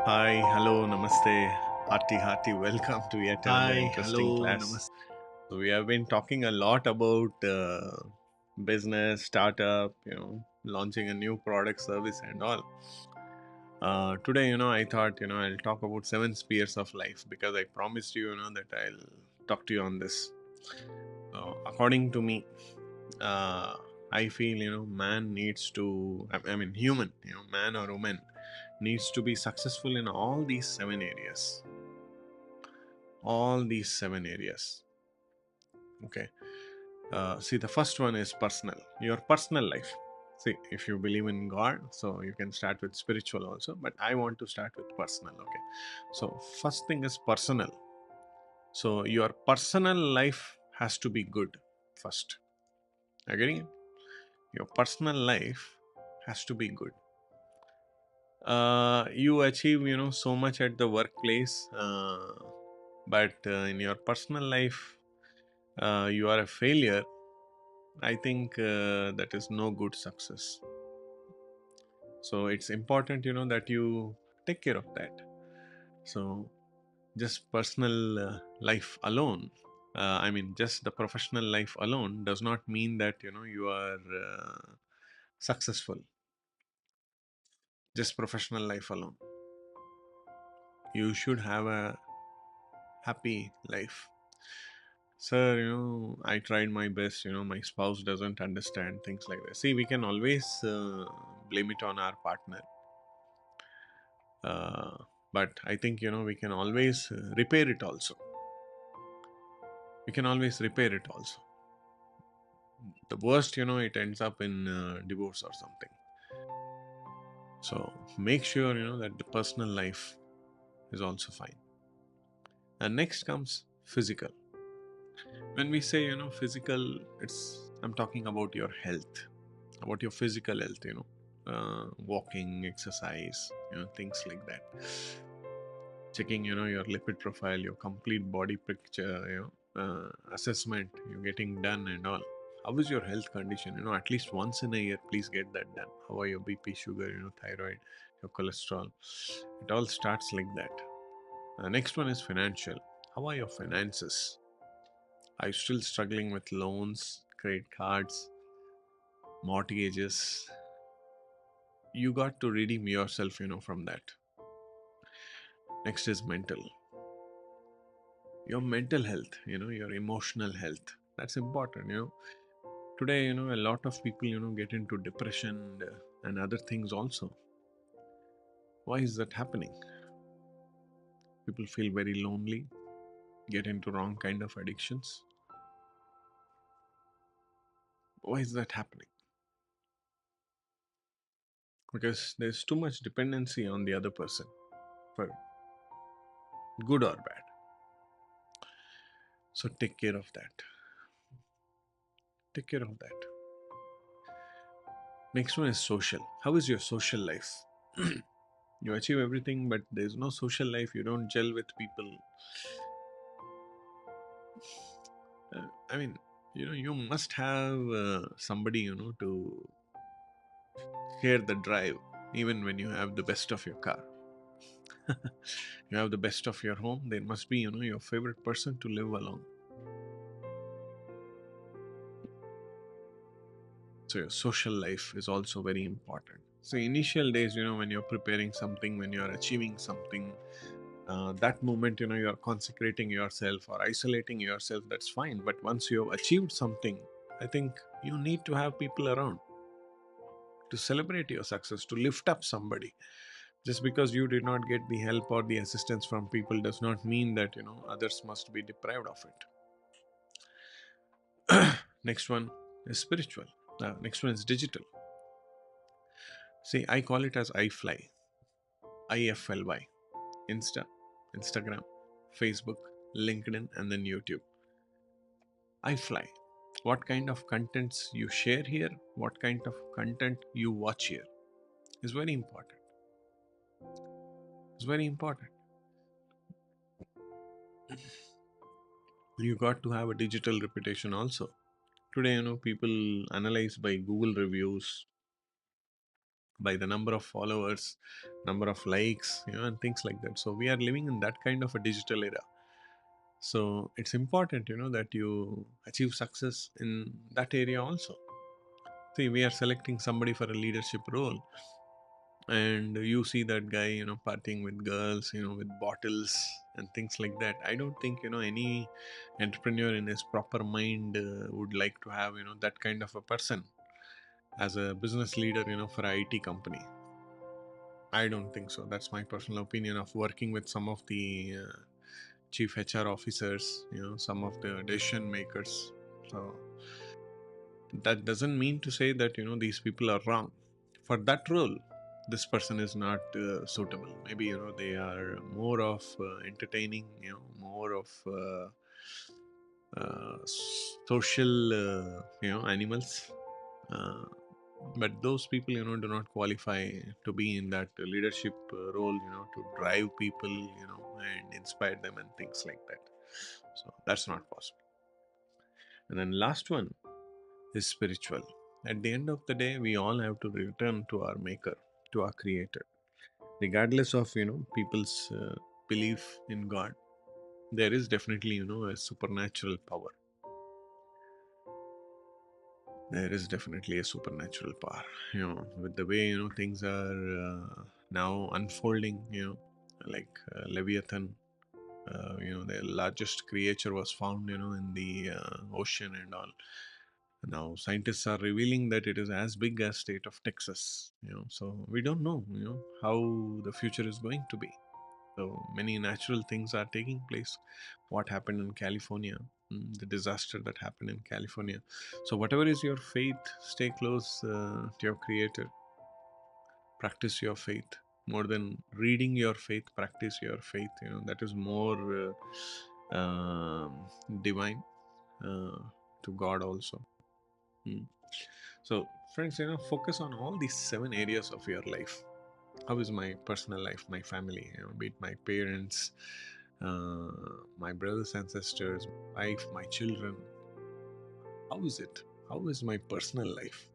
Hi, hello, namaste, hearty, welcome to yet another Hi, interesting hello, class. namaste. So we have been talking a lot about business, startup, launching a new product, service, and all. Today, I thought, I'll talk about seven spheres of life because I promised you, that I'll talk to you on this. So, according to me, uh, I feel, man needs to, I mean, human, man or woman needs to be successful in all these seven areas. All these seven areas. Okay. See, the first one is personal, your personal life. See, if you believe in God, so you can start with spiritual also, but I want to start with personal. Okay. So, first thing is personal. So, your personal life has to be good first. Agree? Your personal life has to be good. You achieve, so much at the workplace, but in your personal life, you are a failure. I think that is no good success. So it's important, that you take care of that. So just personal life alone, I mean, just the professional life alone does not mean that, you are successful. Just professional life alone. You should have a happy life. Sir, I tried my best, my spouse doesn't understand things like that. See, we can always blame it on our partner. uh, but I think we can always repair it also. We can always repair it also. The worst, it ends up in divorce or something. So make sure that the personal life is also fine. And next comes physical. When we say physical, it's I'm talking about your health, about your physical health, walking, exercise, things like that. Checking your lipid profile, your complete body picture, assessment you're getting done and all. How is your health condition? At least once in a year, please get that done. How are your BP, sugar, thyroid, your cholesterol? It all starts like that. Next one is financial. How are your finances? Are you still struggling with loans, credit cards, mortgages? You got to redeem yourself, from that. Next is mental. Your mental health, your emotional health. That's important, Today, a lot of people, get into depression and other things also. Why is that happening? People feel very lonely, get into wrong kind of addictions. Why is that happening? Because there's too much dependency on the other person, for good or bad. So take care of that. Take care of that. Next one is social. How is your social life? You achieve everything, but there's no social life. You don't gel with people. I mean, you must have somebody, to share the drive, even when you have the best of your car. You have the best of your home, there must be, your favorite person to live along. So your social life is also very important. So initial days, when you're preparing something, when you're achieving something, that moment, you're consecrating yourself or isolating yourself, that's fine. But once you have achieved something, I think you need to have people around to celebrate your success, to lift up somebody. Just because you did not get the help or the assistance from people does not mean that others must be deprived of it. Next one is spiritual. Next one is digital. See, I call it as iFly, IFLY. Instagram, Facebook, LinkedIn, and then YouTube. iFly. What kind of contents you share here, what kind of content you watch here is very important. It's very important. You got to have a digital reputation also. Today, people analyze by Google reviews, by the number of followers, number of likes, and things like that. So we are living in that kind of a digital era. So it's important, that you achieve success in that area also. See, we are selecting somebody for a leadership role, and you see that guy, partying with girls, with bottles and things like that. I don't think, any entrepreneur in his proper mind would like to have, that kind of a person as a business leader, for a IT company. I don't think so. That's my personal opinion of working with some of the chief HR officers, some of the decision makers. So that doesn't mean to say that, these people are wrong. For that role, this person is not suitable. Maybe, they are more of entertaining, more of social, animals. Uh, but those people, do not qualify to be in that leadership role, to drive people, and inspire them and things like that. So that's not possible. And then last one is spiritual. At the end of the day, we all have to return to our maker, to our creator, regardless of, people's belief in God. There is definitely, a supernatural power. There is definitely a supernatural power, with the way, things are now unfolding, like Leviathan, the largest creature was found, in the ocean and all. Now scientists are revealing that it is as big as state of Texas, so we don't know, how the future is going to be. So many natural things are taking place. What happened in California, the disaster that happened in California. So whatever is your faith, stay close to your creator. Practice your faith more than reading your faith. Practice your faith, that is more divine to God also. Mm. So, friends, focus on all these 7 areas of your life. How is my personal life, my family, be it my parents, uh, my brothers and sisters, my wife, my children? How is it? How is my personal life?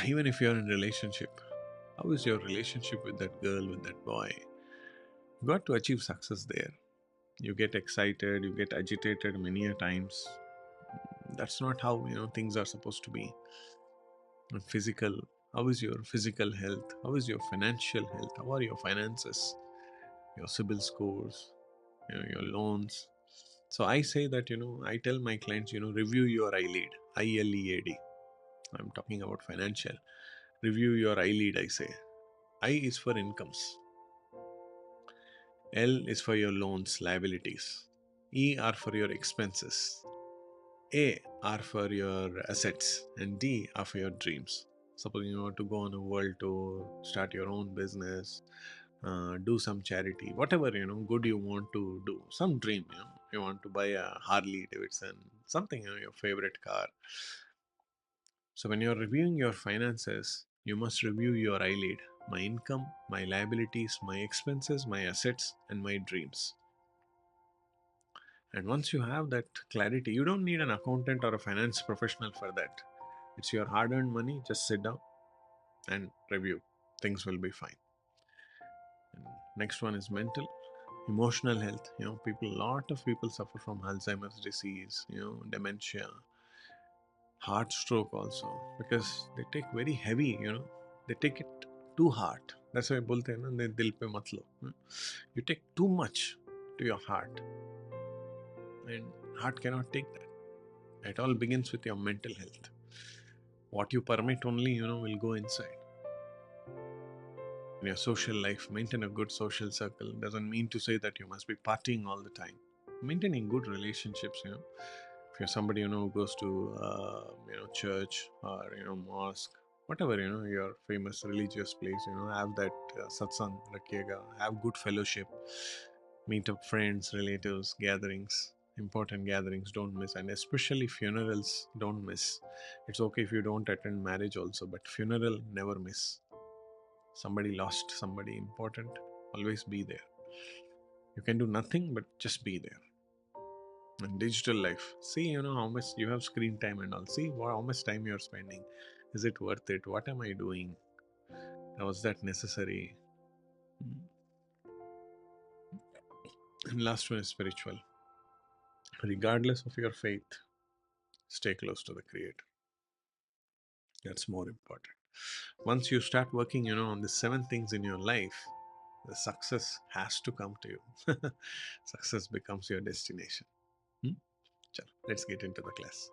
Even if you're in relationship, how is your relationship with that girl, with that boy? You got to achieve success there. You get excited, you get agitated many a times. That's not how things are supposed to be. And physical, how is your physical health? How is your financial health? How are your finances? Your CIBIL scores, your loans. So I say that, I tell my clients, review your iLead, ILEAD. I'm talking about financial. Review your iLead, I say. I is for incomes. L is for your loans, liabilities. E are for your expenses. A are for your assets. And D are for your dreams. Suppose you want to go on a world tour, start your own business, do some charity, whatever good you want to do, some dream, you want to buy a Harley Davidson, something, your favorite car. So when you're reviewing your finances, you must review your iLead: my income, my liabilities, my expenses, my assets, and my dreams. And once you have that clarity, you don't need an accountant or a finance professional for that. It's your hard-earned money. Just sit down and review. Things will be fine. And next one is mental. Emotional health, people, lot of people suffer from Alzheimer's disease, dementia, heart stroke also, because they take very heavy, they take it too hard. That's why bolte hain na, dil pe mat lo. You take too much to your heart, and heart cannot take that. It all begins with your mental health. What you permit only, will go inside. In your social life, maintain a good social circle. Doesn't mean to say that you must be partying all the time. Maintaining good relationships, if you're somebody who goes to church or mosque, whatever, your famous religious place, have that satsang rakhiyega, have good fellowship, meet up friends, relatives, gatherings, important gatherings, don't miss. And especially funerals, don't miss. It's okay if you don't attend marriage also, but funeral, never miss. Somebody lost somebody important, always be there. You can do nothing but just be there. And digital life, see, how much you have screen time and all. See how much time you're spending. Is it worth it? What am I doing? Was that necessary? Mm. And last one is spiritual. Regardless of your faith, stay close to the Creator. That's more important. Once you start working, on the seven things in your life, the success has to come to you. Success becomes your destination. Hmm? Chalo, let's get into the class.